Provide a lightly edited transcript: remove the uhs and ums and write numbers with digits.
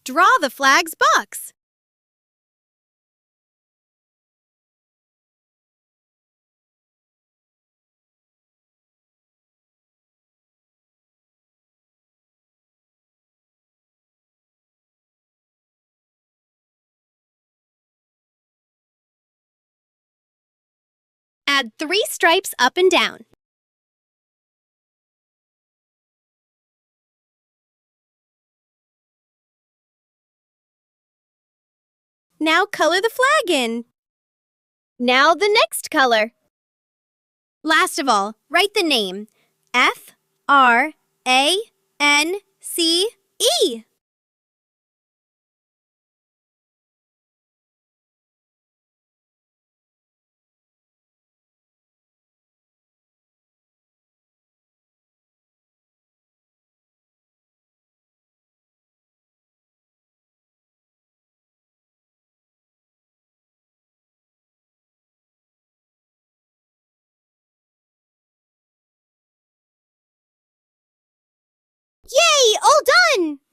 Draw the flag's box. Add 3 stripes up and down. Now color the flag in. Now the next color. Last of all, write the name F-R-A-N-C-E. Yay! All done!